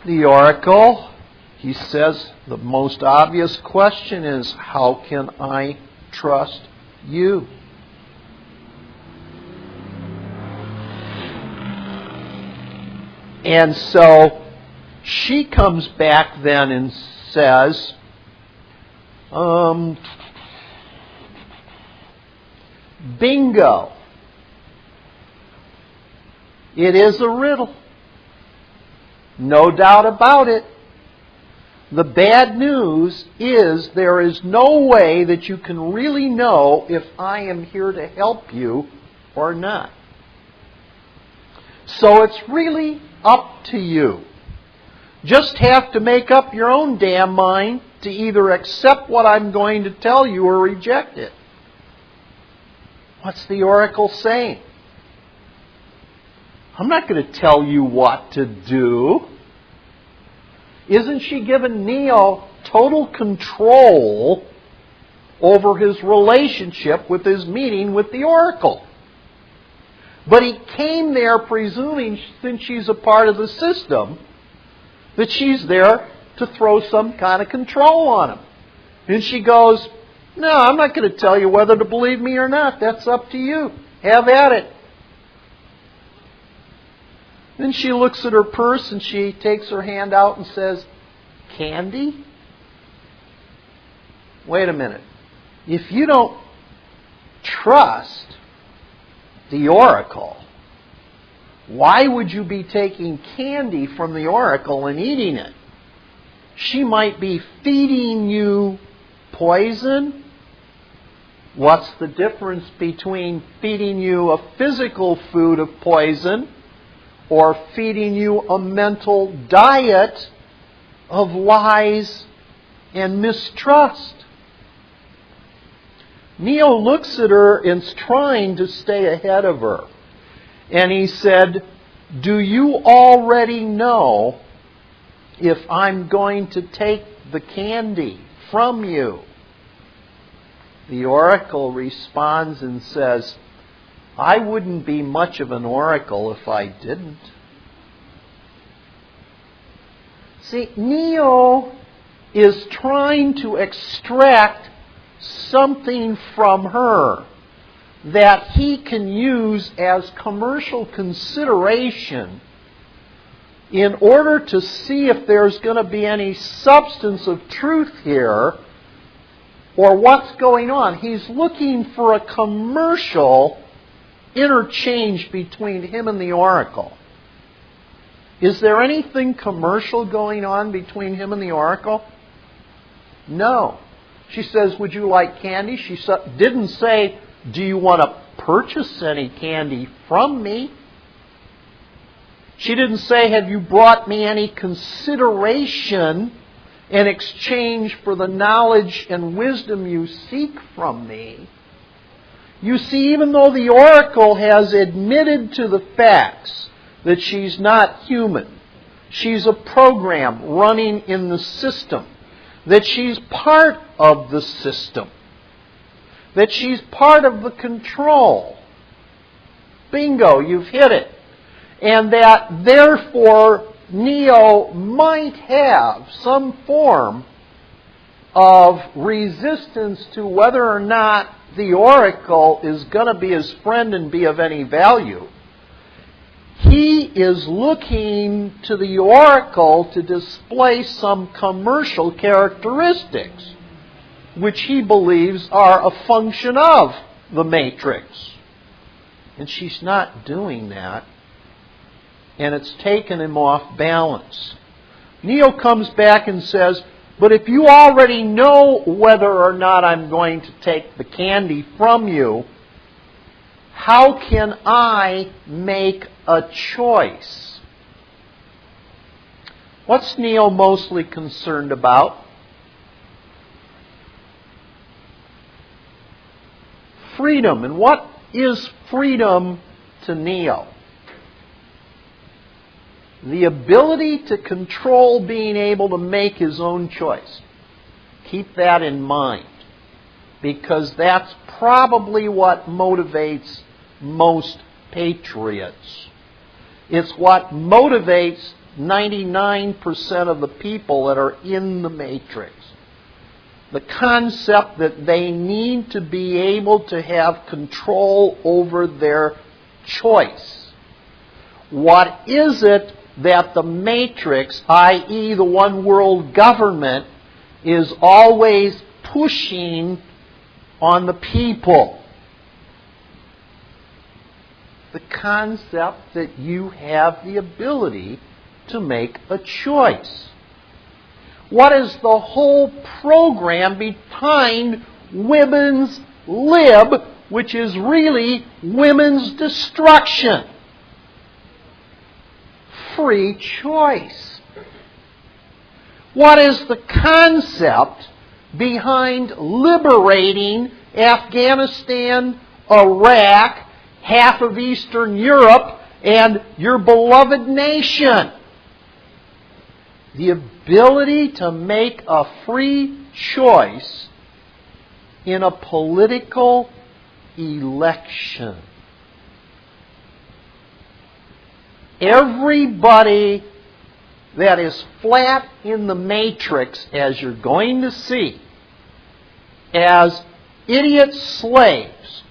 The oracle, he says, the most obvious question is, how can I trust you? And so she comes back then and says, bingo. It is a riddle. No doubt about it. The bad news is there is no way that you can really know if I am here to help you or not. So it's really up to you. Just have to make up your own damn mind to either accept what I'm going to tell you or reject it. What's the oracle saying? I'm not going to tell you what to do. Isn't she giving Neo total control over his relationship with his meeting with the oracle? But he came there presuming, since she's a part of the system, that she's there to throw some kind of control on him. And she goes, no, I'm not going to tell you whether to believe me or not. That's up to you. Have at it. Then she looks at her purse and she takes her hand out and says, candy? Wait a minute. If you don't trust the oracle, why would you be taking candy from the oracle and eating it? She might be feeding you poison. What's the difference between feeding you a physical food of poison or feeding you a mental diet of lies and mistrust? Neo looks at her and is trying to stay ahead of her. And he said, do you already know if I'm going to take the candy from you? The oracle responds and says, I wouldn't be much of an oracle if I didn't. See, Neo is trying to extract something from her that he can use as commercial consideration in order to see if there's going to be any substance of truth here or what's going on. He's looking for a commercial interchange between him and the oracle. Is there anything commercial going on between him and the oracle? No. She says, would you like candy? She didn't say, do you want to purchase any candy from me? She didn't say, have you brought me any consideration in exchange for the knowledge and wisdom you seek from me? You see, even though the oracle has admitted to the facts that she's not human, she's a program running in the system, that she's part of the system, that she's part of the control. Bingo, you've hit it. And that therefore Neo might have some form of resistance to whether or not the oracle is going to be his friend and be of any value. He is looking to the oracle to display some commercial characteristics, which he believes are a function of the matrix. And she's not doing that. And it's taken him off balance. Neo comes back and says, but if you already know whether or not I'm going to take the candy from you, how can I make a choice? What's Neo mostly concerned about? Freedom. And what is freedom to Neo? The ability to control being able to make his own choice. Keep that in mind, because that's probably what motivates most patriots. It's what motivates 99% of the people that are in the matrix. The concept that they need to be able to have control over their choice. What is it that the matrix, i.e. the one world government, is always pushing on the people? The concept that you have the ability to make a choice. What is the whole program behind women's lib, which is really women's destruction? Free choice. What is the concept behind liberating Afghanistan, Iraq, half of Eastern Europe, and your beloved nation? The ability to make a free choice in a political election. Everybody that is flat in the matrix, as you're going to see, as idiot slaves,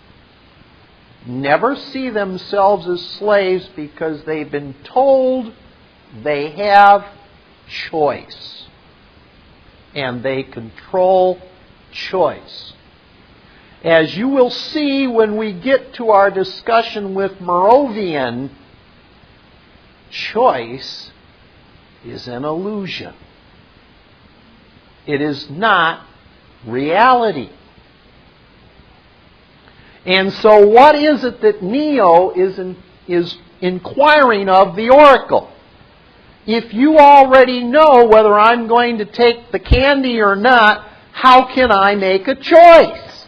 never see themselves as slaves because they've been told they have choice. And they control choice. As you will see when we get to our discussion with Moravian, choice is an illusion. It is not reality. And so what is it that Neo is inquiring of the oracle? If you already know whether I'm going to take the candy or not, how can I make a choice?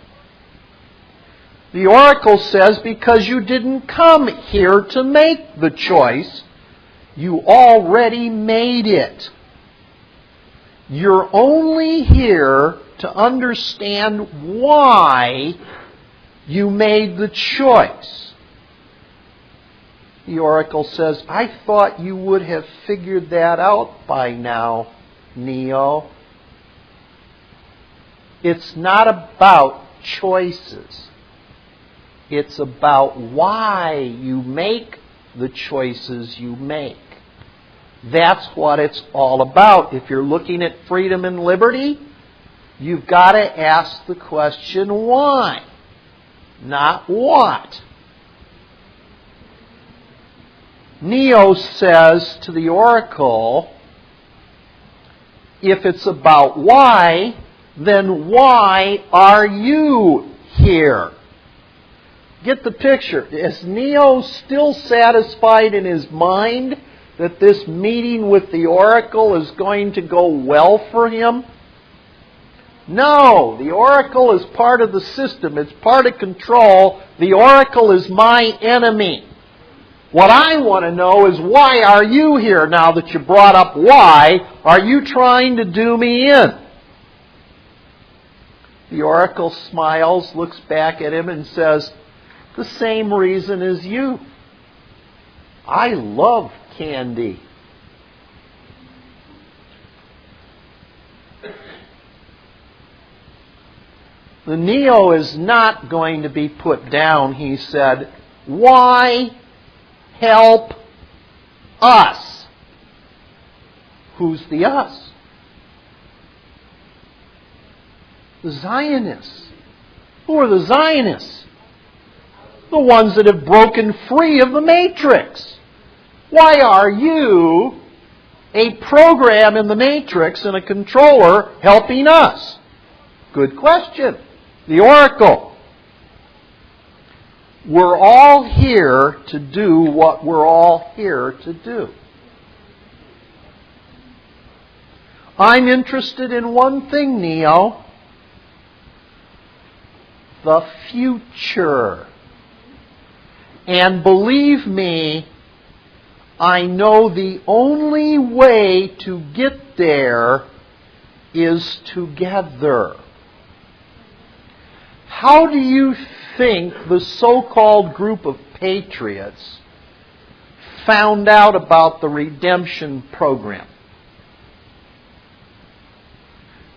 The oracle says, because you didn't come here to make the choice, you already made it. You're only here to understand why you made the choice. The oracle says, I thought you would have figured that out by now, Neo. It's not about choices. It's about why you make the choices you make. That's what it's all about. If you're looking at freedom and liberty, you've got to ask the question why, not what. Neo says to the oracle, if it's about why, then why are you here? Get the picture. Is Neo still satisfied in his mind that this meeting with the oracle is going to go well for him? No, the oracle is part of the system. It's part of control. The oracle is my enemy. What I want to know is, why are you here now that you brought up why? Are you trying to do me in? The oracle smiles, looks back at him and says, the same reason as you. I love candy. The Neo is not going to be put down, he said. Why help us? Who's the us? The Zionists. Who are the Zionists? The ones that have broken free of the matrix. Why are you, a program in the matrix and a controller, helping us? Good question. The oracle. We're all here to do what we're all here to do. I'm interested in one thing, Neo. The future. And believe me, I know the only way to get there is together. How do you think the so-called group of patriots found out about the redemption program?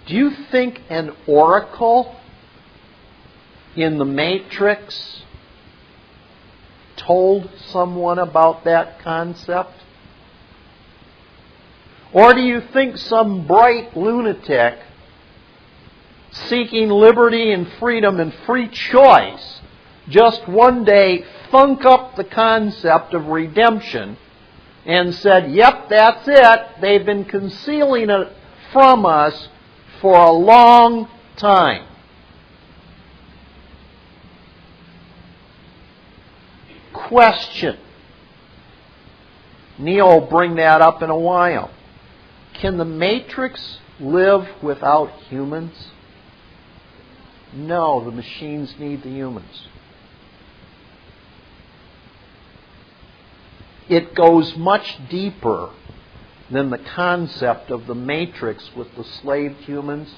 Do you think an oracle in the Matrix told someone about that concept? Or do you think some bright lunatic seeking liberty and freedom and free choice just one day thunk up the concept of redemption and said, yep, that's it, they've been concealing it from us for a long time? Question. Neo will bring that up in a while. Can the Matrix live without humans? No, the machines need the humans. It goes much deeper than the concept of the Matrix with the slave humans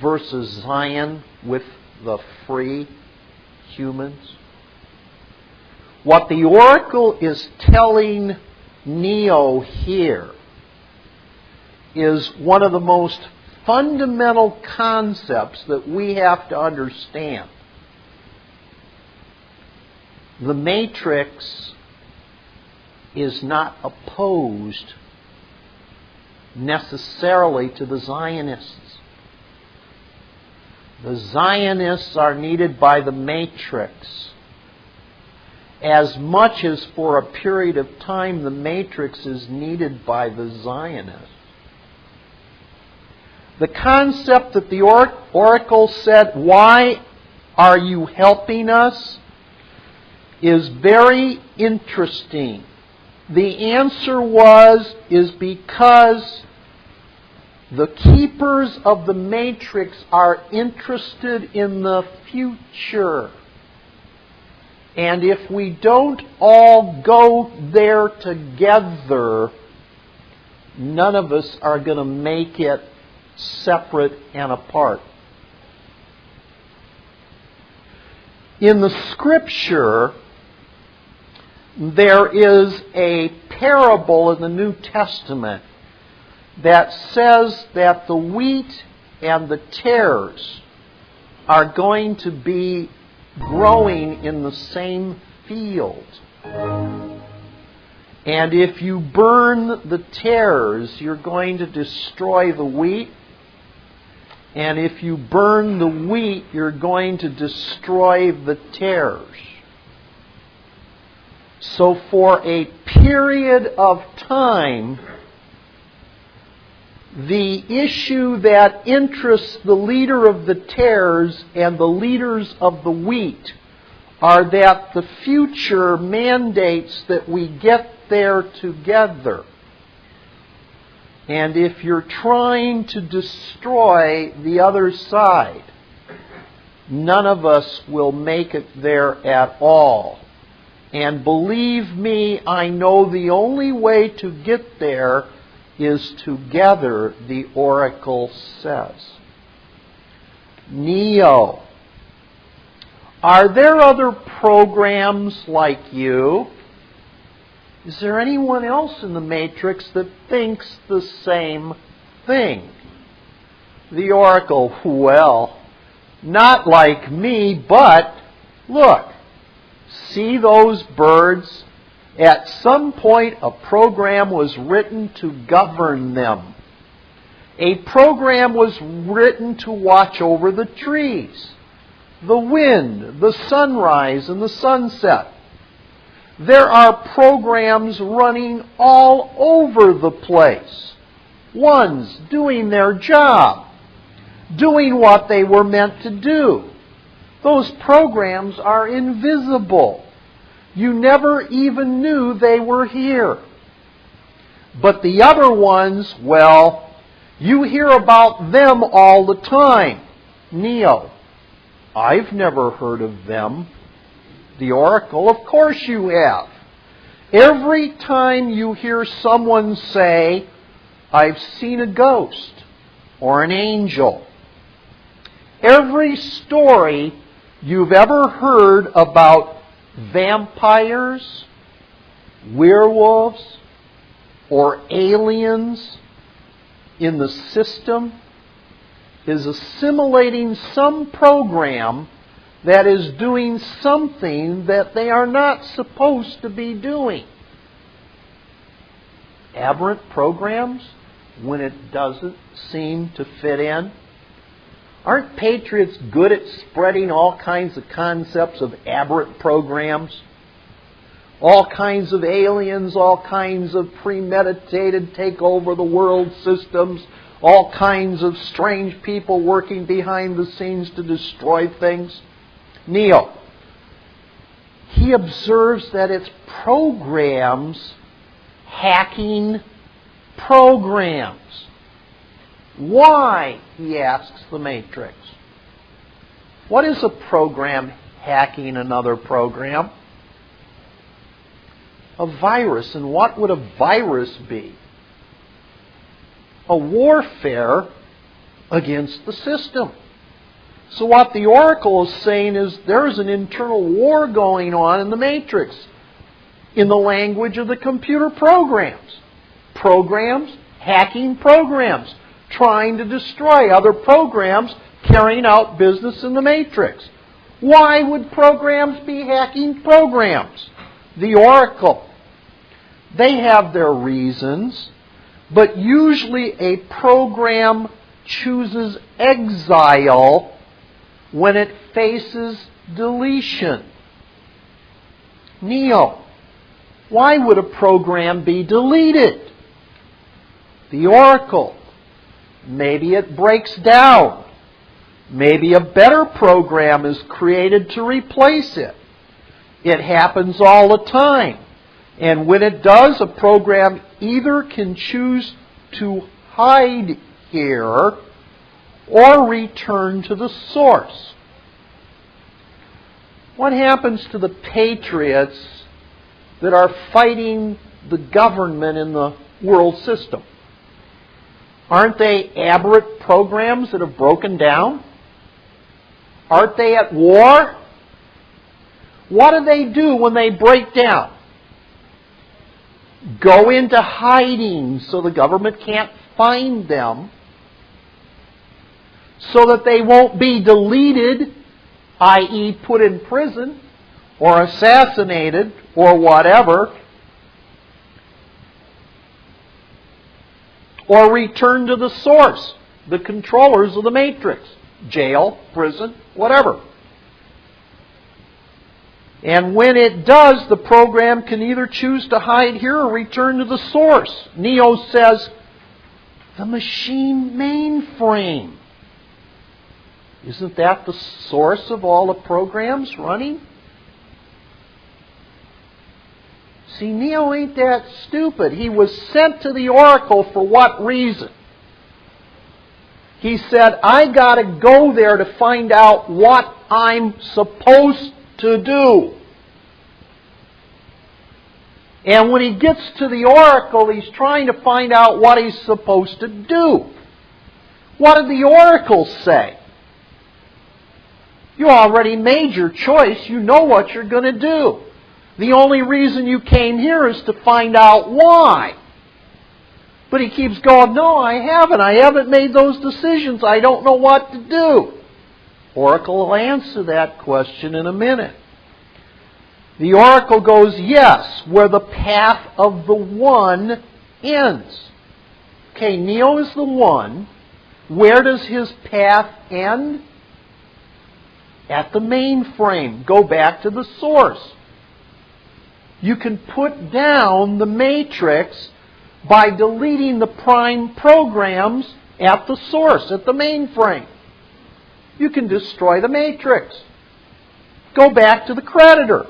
versus Zion with the free humans. What the Oracle is telling Neo here is one of the most fundamental concepts that we have to understand. The Matrix is not opposed necessarily to the Zionists. The Zionists are needed by the Matrix as much as for a period of time the Matrix is needed by the Zionists. The concept that the Oracle said, why are you helping us, is very interesting. The answer is because the keepers of the Matrix are interested in the future. And if we don't all go there together, none of us are going to make it separate and apart. In the Scripture, there is a parable in the New Testament that says that the wheat and the tares are going to be growing in the same field. And if you burn the tares, you're going to destroy the wheat. And if you burn the wheat, you're going to destroy the tares. So for a period of time, the issue that interests the leader of the tares and the leaders of the wheat are that the future mandates that we get there together. And if you're trying to destroy the other side, none of us will make it there at all. And believe me, I know the only way to get there is together, the Oracle says. Neo, are there other programs like you? Is there anyone else in the Matrix that thinks the same thing? The Oracle, well, not like me, but look, see those birds? At some point, a program was written to govern them. A program was written to watch over the trees, the wind, the sunrise, and the sunset. There are programs running all over the place. Ones doing their job, doing what they were meant to do. Those programs are invisible. You never even knew they were here. But the other ones, well, you hear about them all the time. Neo, I've never heard of them. The Oracle, of course you have. Every time you hear someone say, I've seen a ghost or an angel, every story you've ever heard about vampires, werewolves or aliens in the system is assimilating some program that is doing something that they are not supposed to be doing. Aberrant programs, when it doesn't seem to fit in. Aren't patriots good at spreading all kinds of concepts of aberrant programs? All kinds of aliens, all kinds of premeditated take over the world systems, all kinds of strange people working behind the scenes to destroy things. Neo, he observes that it's programs hacking programs. Why, he asks the Matrix. What is a program hacking another program? A virus. And what would a virus be? A warfare against the system. So what the Oracle is saying is there's an internal war going on in the Matrix in the language of the computer programs. Programs hacking programs, trying to destroy other programs carrying out business in the Matrix. Why would programs be hacking programs? The Oracle. They have their reasons, but usually a program chooses exile when it faces deletion. Neo, why would a program be deleted? The Oracle. Maybe it breaks down. Maybe a better program is created to replace it. It happens all the time. And when it does, a program either can choose to hide here or return to the source. What happens to the patriots that are fighting the government in the world system? Aren't they aberrant programs that have broken down? Aren't they at war? What do they do when they break down? Go into hiding so the government can't find them, so that they won't be deleted, i.e. put in prison or assassinated or whatever, or return to the source, the controllers of the Matrix, jail, prison, whatever. And when it does, the program can either choose to hide here or return to the source. Neo says, the machine mainframe. Isn't that the source of all the programs running? See, Neo ain't that stupid. He was sent to the Oracle for what reason? He said, I got to go there to find out what I'm supposed to do. And when he gets to the Oracle, he's trying to find out what he's supposed to do. What did the Oracle say? You already made your choice. You know what you're going to do. The only reason you came here is to find out why. But he keeps going, no, I haven't. I haven't made those decisions. I don't know what to do. Oracle will answer that question in a minute. The Oracle goes, yes, where the path of the one ends. Okay, Neo is the one. Where does his path end? At the mainframe. Go back to the source. You can put down the matrix by deleting the prime programs at the source, at the mainframe. You can destroy the matrix. Go back to the creditor.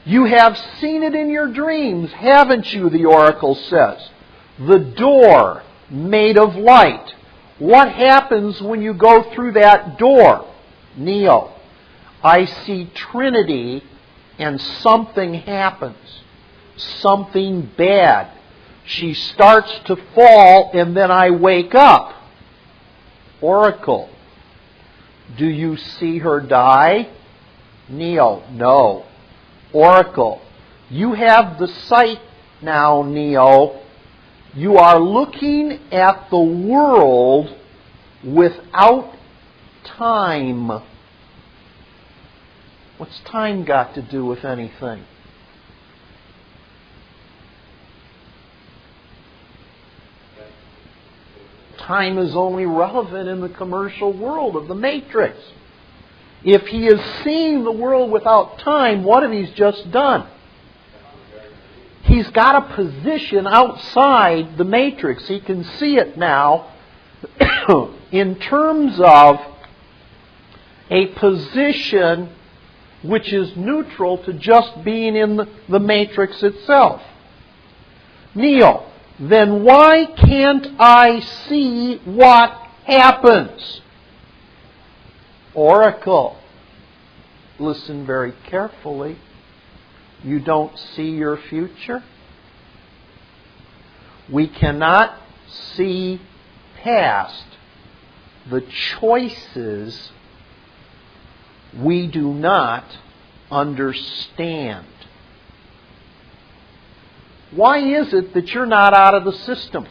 You have seen it in your dreams, haven't you, the Oracle says. The door made of light. What happens when you go through that door? Neo, I see Trinity and something happens. Something bad. She starts to fall and then I wake up. Oracle, do you see her die? Neo, no. Oracle, You have the sight now, Neo. You are looking at the world without time. What's time got to do with anything? Time is only relevant in the commercial world of the Matrix. If he is seeing the world without time, what have he just done? He's got a position outside the Matrix. He can see it now in terms of a position which is neutral to just being in the Matrix itself. Neo, then why can't I see what happens? Oracle, listen very carefully. You don't see your future? We cannot see past the choices we do not understand. Why is it that you're not out of the system?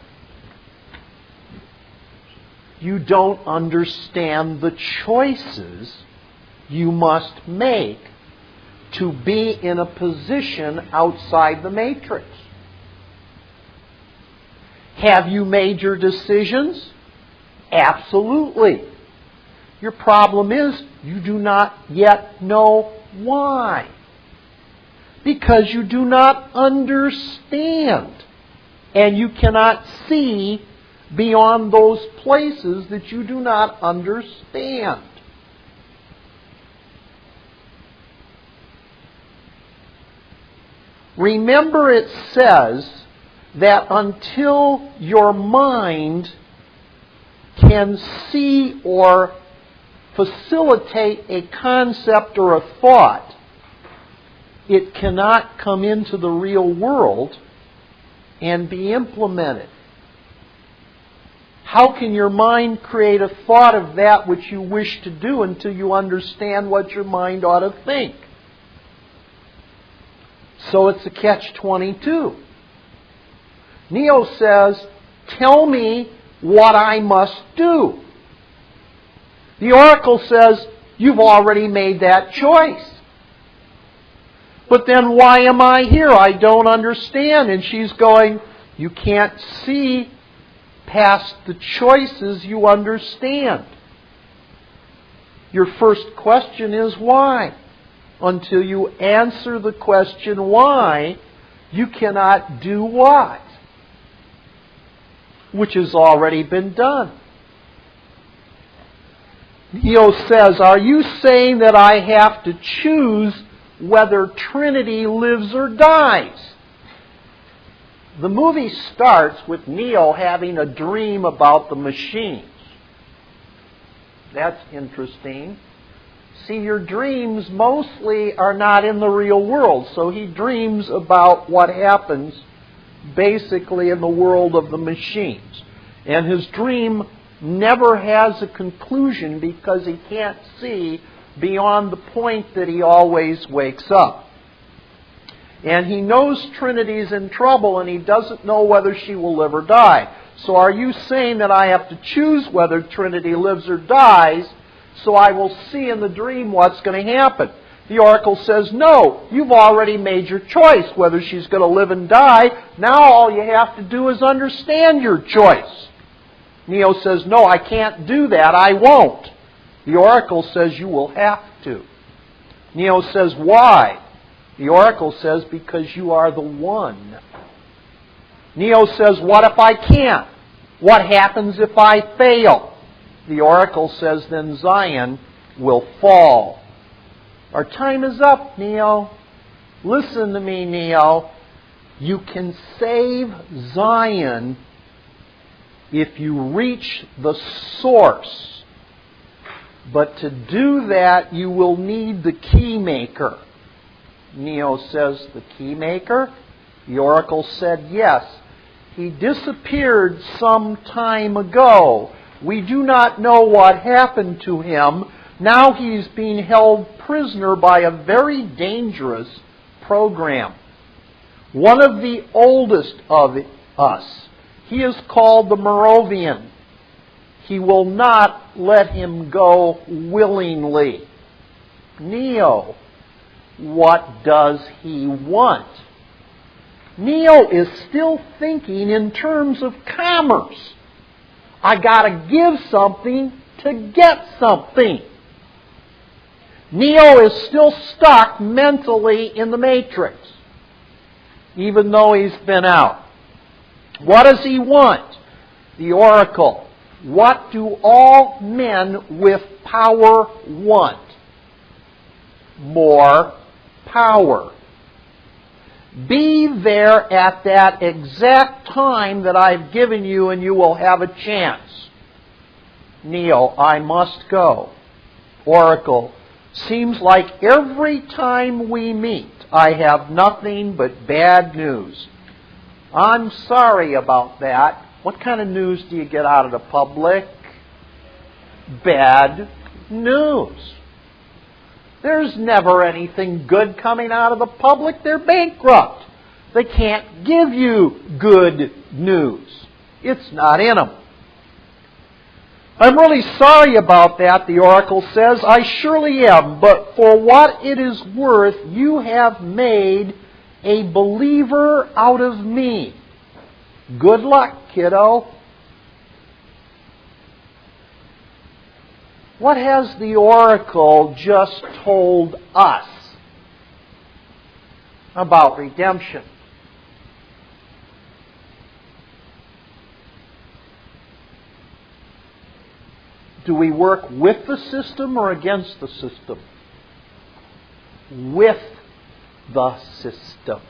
You don't understand the choices you must make to be in a position outside the Matrix. Have you made your decisions? Absolutely. Your problem is you do not yet know why. Because you do not understand. And you cannot see beyond those places that you do not understand. Remember, it says that until your mind can see or facilitate a concept or a thought, it cannot come into the real world and be implemented. How can your mind create a thought of that which you wish to do until you understand what your mind ought to think? So it's a catch-22. Neo says, tell me what I must do. The oracle says, you've already made that choice. But then why am I here? I don't understand. And she's going, you can't see past the choices you understand. Your first question is why? Until you answer the question why, you cannot do what? Which has already been done. Neo says, are you saying that I have to choose whether Trinity lives or dies? The movie starts with Neo having a dream about the machines. That's interesting. See, your dreams mostly are not in the real world, so he dreams about what happens basically in the world of the machines. And his dream never has a conclusion because he can't see beyond the point that he always wakes up. And he knows Trinity's in trouble and he doesn't know whether she will live or die. So are you saying that I have to choose whether Trinity lives or dies so I will see in the dream what's going to happen? The oracle says, no, you've already made your choice whether she's going to live and die. Now all you have to do is understand your choice. Neo says, no, I can't do that. I won't. The oracle says, you will have to. Neo says, why? The oracle says, because you are the one. Neo says, what if I can't? What happens if I fail? The oracle says, then Zion will fall. Our time is up, Neo. Listen to me, Neo. You can save Zion if you reach the source. But to do that, you will need the key maker. Neo says, the key maker? The oracle said, yes. He disappeared some time ago. We do not know what happened to him. Now he's being held prisoner by a very dangerous program. one of the oldest of us. He is called the Moravian. He will not let him go willingly. Neo, what does he want? Neo is still thinking in terms of commerce. I gotta give something to get something. Neo is still stuck mentally in the matrix, even though he's been out. What does he want? The oracle. What do all men with power want? More power. Be there at that exact time that I've given you and you will have a chance. Neo, I must go. Oracle, seems like every time we meet, I have nothing but bad news. I'm sorry about that. What kind of news do you get out of the public? Bad news. There's never anything good coming out of the public. They're bankrupt. They can't give you good news. It's not in them. I'm really sorry about that, the oracle says. I surely am. But for what it is worth, you have made a believer out of me. Good luck, kiddo. What has the oracle just told us about redemption? Do we work with the system or against the system? With the system.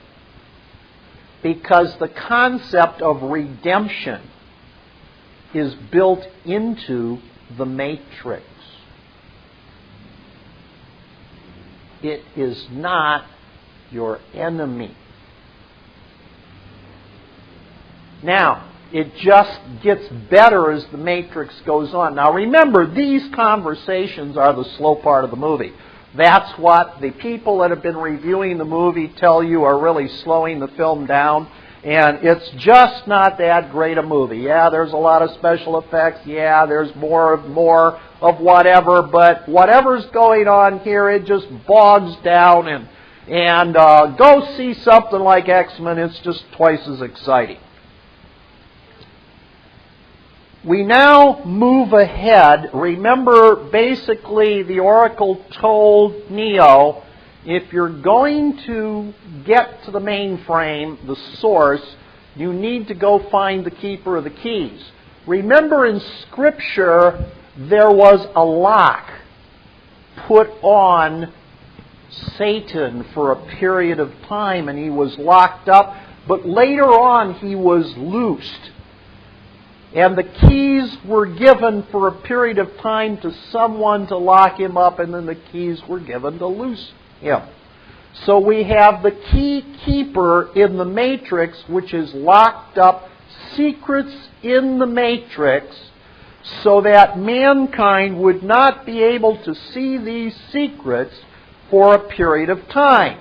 Because the concept of redemption is built into the matrix. It is not your enemy. Now, it just gets better as the matrix goes on. Now remember, these conversations are the slow part of the movie. That's what the people that have been reviewing the movie tell you are really slowing the film down. And it's just not that great a movie. Yeah, there's a lot of special effects. Yeah, there's more of whatever. But whatever's going on here, it just bogs down. And go see something like X-Men. It's just twice as exciting. We now move ahead. Remember, basically, the oracle told Neo, if you're going to get to the mainframe, the source, you need to go find the keeper of the keys. Remember, in Scripture, there was a lock put on Satan for a period of time, and he was locked up, but later on he was loosed. And the keys were given for a period of time to someone to lock him up, and then the keys were given to loose him. So we have the key keeper in the matrix, which is locked up secrets in the matrix, so that mankind would not be able to see these secrets for a period of time.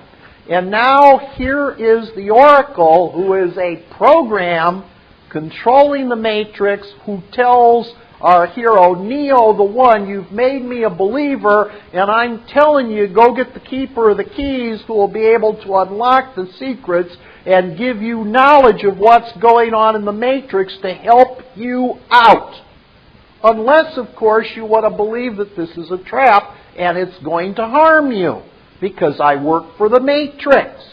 And now here is the oracle, who is a program controlling the matrix, who tells our hero, Neo, the one, you've made me a believer, and I'm telling you, go get the keeper of the keys who will be able to unlock the secrets and give you knowledge of what's going on in the matrix to help you out. Unless, of course, you want to believe that this is a trap and it's going to harm you, because I work for the matrix.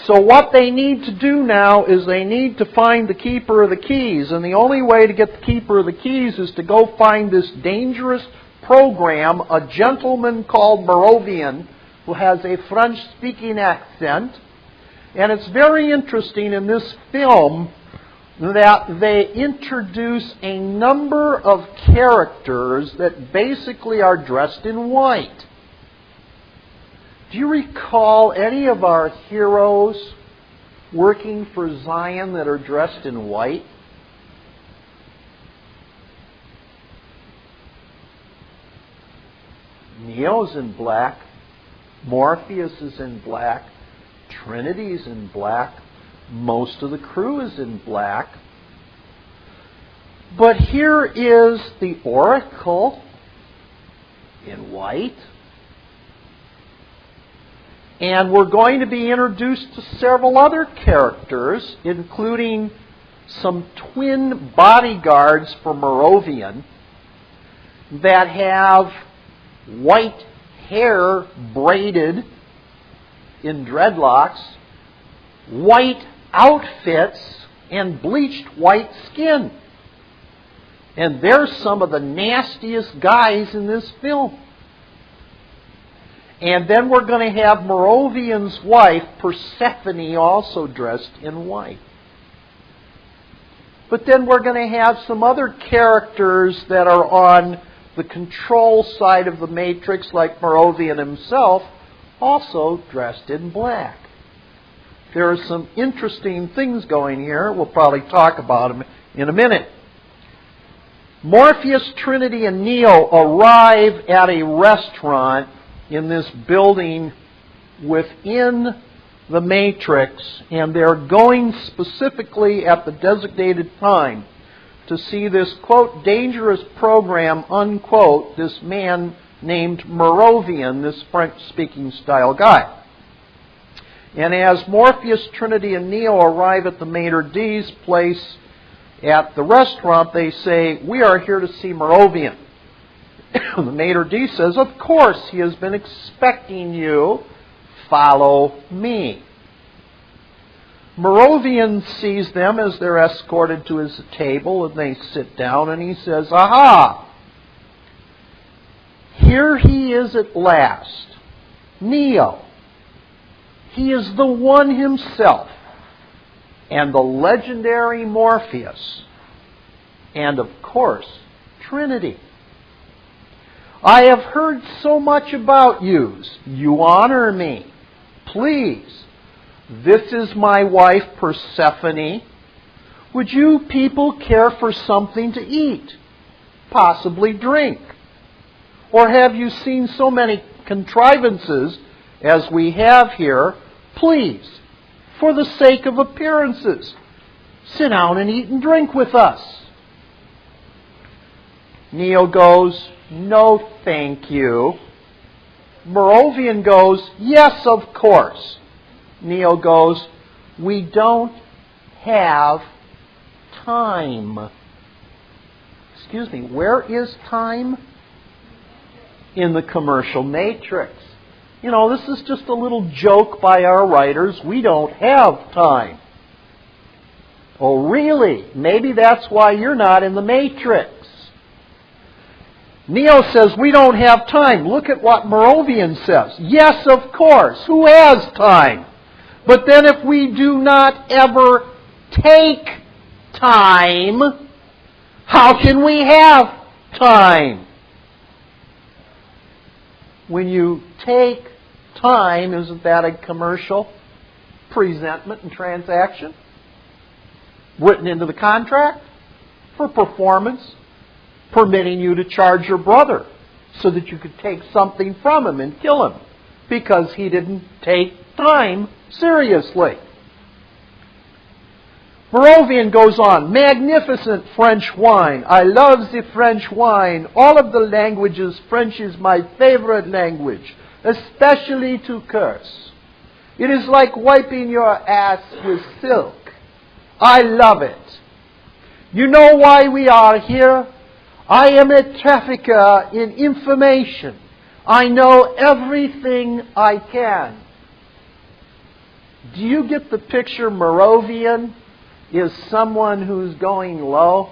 So what they need to do now is they need to find the keeper of the keys. And the only way to get the keeper of the keys is to go find this dangerous program, a gentleman called Moravian, who has a French-speaking accent. And it's very interesting in this film that they introduce a number of characters that basically are dressed in white. Do you recall any of our heroes working for Zion that are dressed in white? Neo's in black. Morpheus is in black. Trinity's in black. Most of the crew is in black. But here is the Oracle in white. And we're going to be introduced to several other characters, including some twin bodyguards for Moravian that have white hair braided in dreadlocks, white outfits, and bleached white skin. And they're some of the nastiest guys in this film. And then we're going to have Moravian's wife, Persephone, also dressed in white. But then we're going to have some other characters that are on the control side of the matrix, like Moravian himself, also dressed in black. There are some interesting things going here. We'll probably talk about them in a minute. Morpheus, Trinity, and Neo arrive at a restaurant in this building within the matrix, and they're going specifically at the designated time to see this, quote, dangerous program, unquote, this man named Moravian, this French-speaking style guy. And as Morpheus, Trinity, and Neo arrive at the Maître D's place at the restaurant, they say, "We are here to see Moravian." The Maître D says, "Of course, he has been expecting you. Follow me." Moravian sees them as they're escorted to his table, and they sit down, and he says, "Aha! Here he is at last, Neo. He is the one himself, and the legendary Morpheus, and of course, Trinity. I have heard so much about yous. You honor me. Please, this is my wife, Persephone. Would you people care for something to eat? Possibly drink? Or have you seen so many contrivances as we have here? Please, for the sake of appearances, sit down and eat and drink with us." Neo goes, "No, thank you." Moravian goes, "Yes, of course." Neo goes, "We don't have time." Excuse me, where is time? In the commercial matrix. You know, this is just a little joke by our writers. We don't have time. Oh, really? Maybe that's why you're not in the matrix. Neo says, "We don't have time." Look at what Moravian says. "Yes, of course. Who has time? But then if we do not ever take time, how can we have time?" When you take time, isn't that a commercial presentment and transaction? Written into the contract for performance, permitting you to charge your brother so that you could take something from him and kill him because he didn't take time seriously. Moravian goes on, "Magnificent French wine. I love the French wine. All of the languages, French is my favorite language, especially to curse. It is like wiping your ass with silk. I love it. You know why we are here? I am a trafficker in information. I know everything I can." Do you get the picture? Moravian is someone who's going low?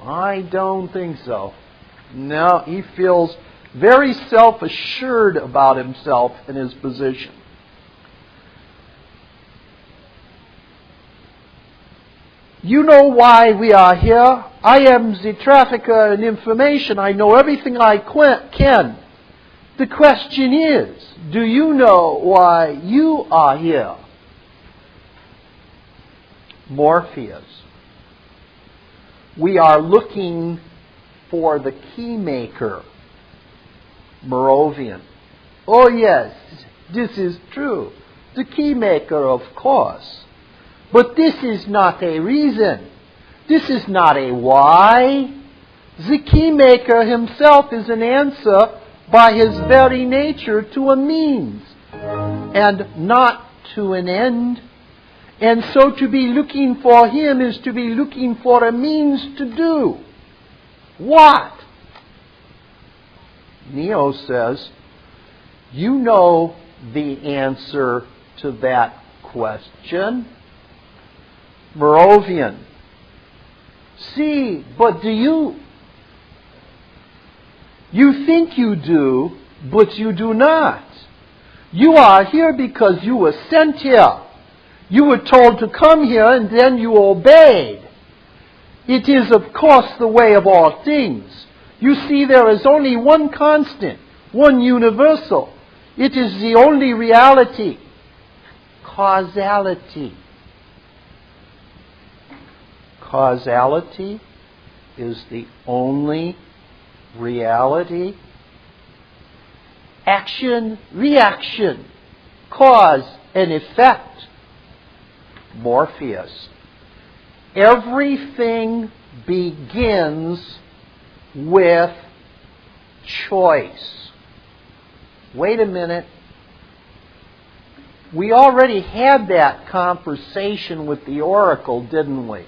I don't think so. No, he feels very self-assured about himself and his position. "You know why we are here? I am the trafficker in information. I know everything I can. The question is, do you know why you are here?" Morpheus. "We are looking for the key maker. Moravian. Oh yes, this is true. The keymaker, of course. But this is not a reason. This is not a why. The keymaker himself is an answer by his very nature to a means, and not to an end. And so to be looking for him is to be looking for a means to do. What? Neo says, you know the answer to that question. Moravian. See, but do you? You think you do, but you do not. You are here because you were sent here. You were told to come here and then you obeyed. It is, of course, the way of all things. You see, there is only one constant, one universal. It is the only reality. Causality. Causality is the only reality. Action, reaction, cause and effect. Morpheus. Everything begins with choice. Wait a minute. We already had that conversation with the oracle, didn't we?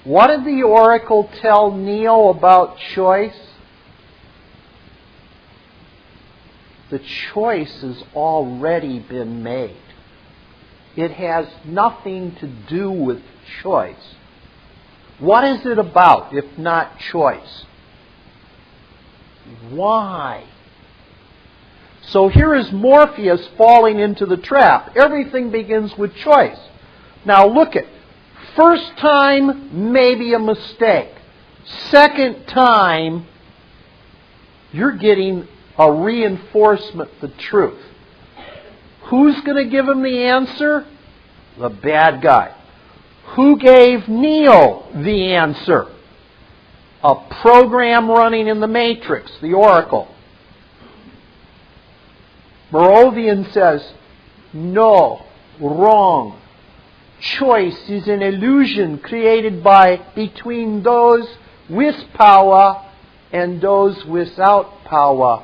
What did the oracle tell Neo about choice? The choice has already been made. It has nothing to do with choice. What is it about, if not choice? Why? So here is Morpheus falling into the trap. Everything begins with choice. Now look at, first time, maybe a mistake. Second time, you're getting a reinforcement, the truth. Who's going to give him the answer? The bad guy. Who gave Neo the answer? A program running in the matrix, the oracle. Moravian says, no, wrong. Choice is an illusion created between those with power and those without power.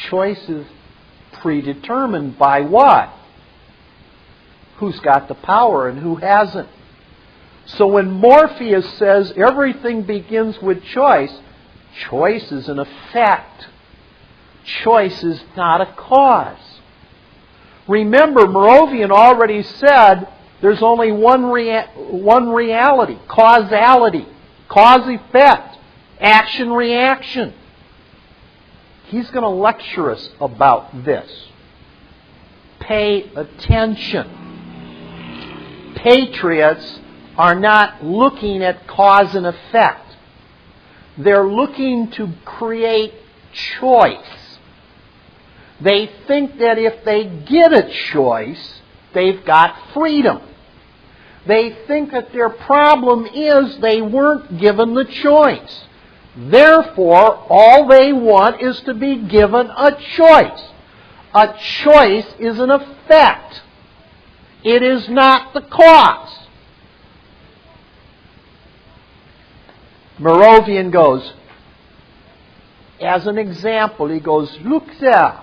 Choice is predetermined by what? Who's got the power and who hasn't. So when Morpheus says everything begins with choice, choice is an effect. Choice is not a cause. Remember, Moravian already said there's only one reality, causality, cause-effect, action-reaction. He's going to lecture us about this. Pay attention. Patriots are not looking at cause and effect. They're looking to create choice. They think that if they get a choice, they've got freedom. They think that their problem is they weren't given the choice. Therefore, all they want is to be given a choice. A choice is an effect. It is not the cause. Moravian goes, as an example, he goes, look there.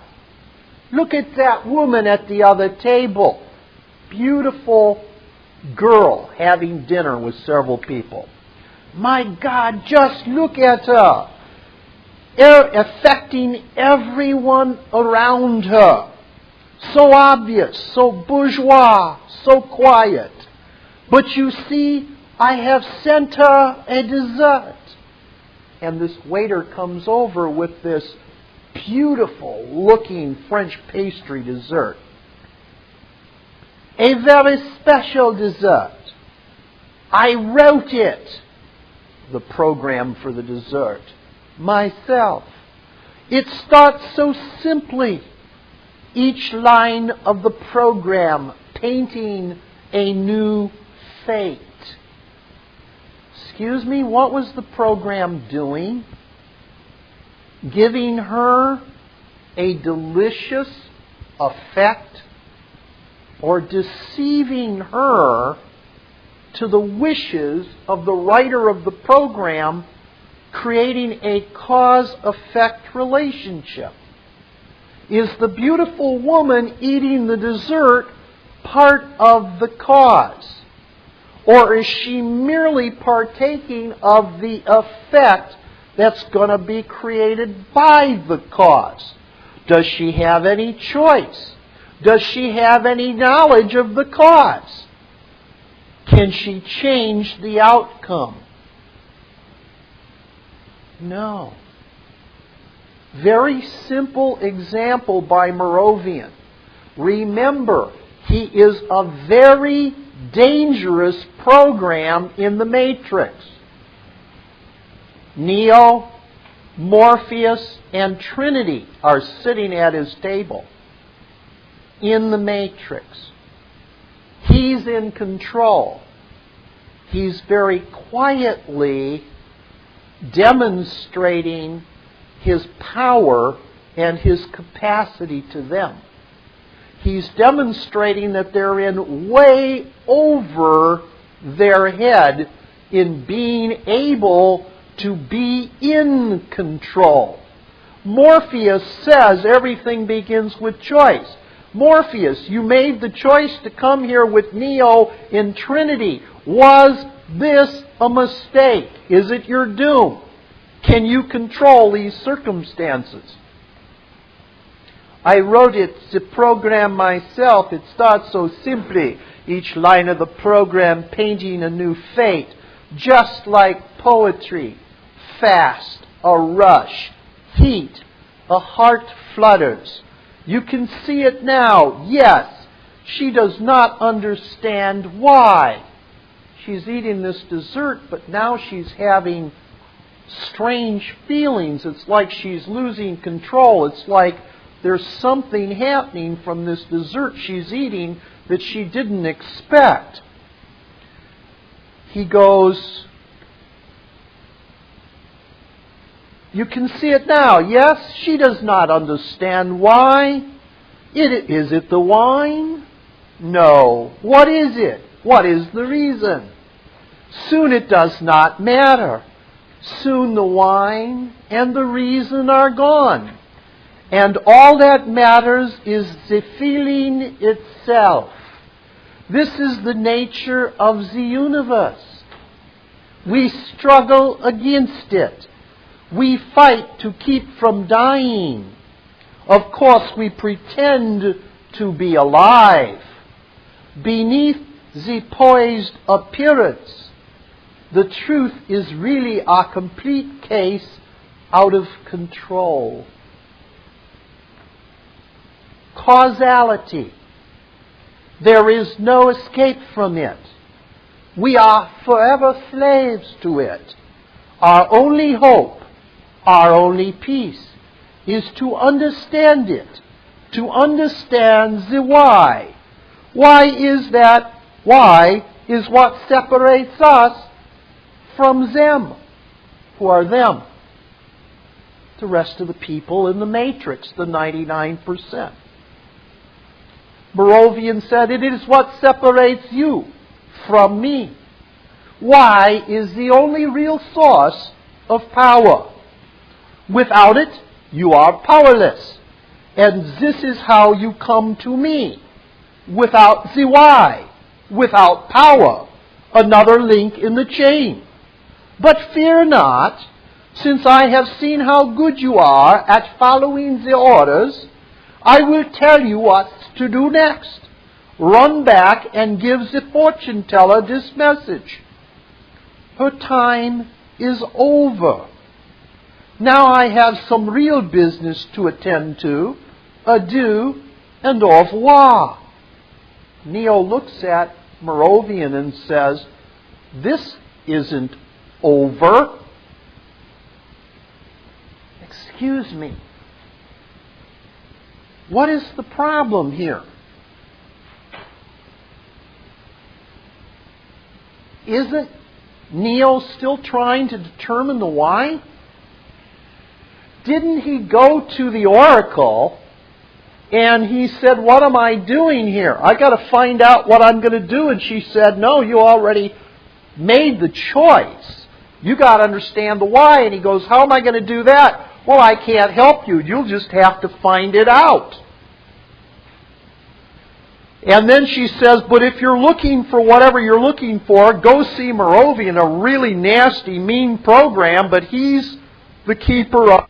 Look at that woman at the other table. Beautiful girl having dinner with several people. My God, just look at her. Affecting everyone around her. So obvious, so bourgeois, so quiet. But you see, I have sent her a dessert. And this waiter comes over with this beautiful looking French pastry dessert. A very special dessert. I wrote it, the program for the dessert, myself. It starts so simply. Each line of the program painting a new fate. excuse me, what was the program doing? Giving her a delicious effect, or deceiving her to the wishes of the writer of the program, creating a cause-effect relationship? Is the beautiful woman eating the dessert part of the cause? Or is she merely partaking of the effect that's going to be created by the cause? Does she have any choice? Does she have any knowledge of the cause? Can she change the outcome? No. Very simple example by Moravian. Remember, he is a very dangerous program in the Matrix. Neo, Morpheus, and Trinity are sitting at his table in the Matrix. He's in control. He's very quietly demonstrating his power and his capacity to them. He's demonstrating that they're in way over their head in being able to be in control. Morpheus says everything begins with choice. Morpheus, you made the choice to come here with Neo in Trinity. Was this a mistake? Is it your doom? Can you control these circumstances? I wrote the program myself. It starts so simply. Each line of the program painting a new fate. Just like poetry. Fast, a rush. Heat, a heart flutters. You can see it now. Yes, she does not understand why. She's eating this dessert, but now she's having strange feelings. It's like she's losing control. It's like there's something happening from this dessert she's eating that she didn't expect. He goes, you can see it now. Yes, she does not understand why. Is it the wine? No. What is it? What is the reason? Soon it does not matter. Soon the wine and the reason are gone. And all that matters is the feeling itself. This is the nature of the universe. We struggle against it. We fight to keep from dying. Of course, we pretend to be alive. Beneath the poised appearance, the truth is really a complete case out of control. Causality. There is no escape from it. We are forever slaves to it. Our only hope, our only peace, is to understand it, to understand the why. Why is that? Why is what separates us from them. Who are them? The rest of the people in the matrix, the 99%. Moravian said, it is what separates you from me. Why is the only real source of power. Without it, you are powerless. And this is how you come to me. Without the why, without power, another link in the chain. But fear not, since I have seen how good you are at following the orders, I will tell you what to do next. Run back and give the fortune teller this message. Her time is over. Now I have some real business to attend to. Adieu and au revoir. Neo looks at Moravian and says, this isn't over. Excuse me. What is the problem here? Isn't Neo still trying to determine the why? Didn't he go to the oracle and he said, what am I doing here? I got to find out what I'm going to do. And she said, no, you already made the choice. You got to understand the why. And he goes, how am I going to do that? Well, I can't help you. You'll just have to find it out. And then she says, but if you're looking for whatever you're looking for, go see Moravian, a really nasty, mean program, but he's the keeper of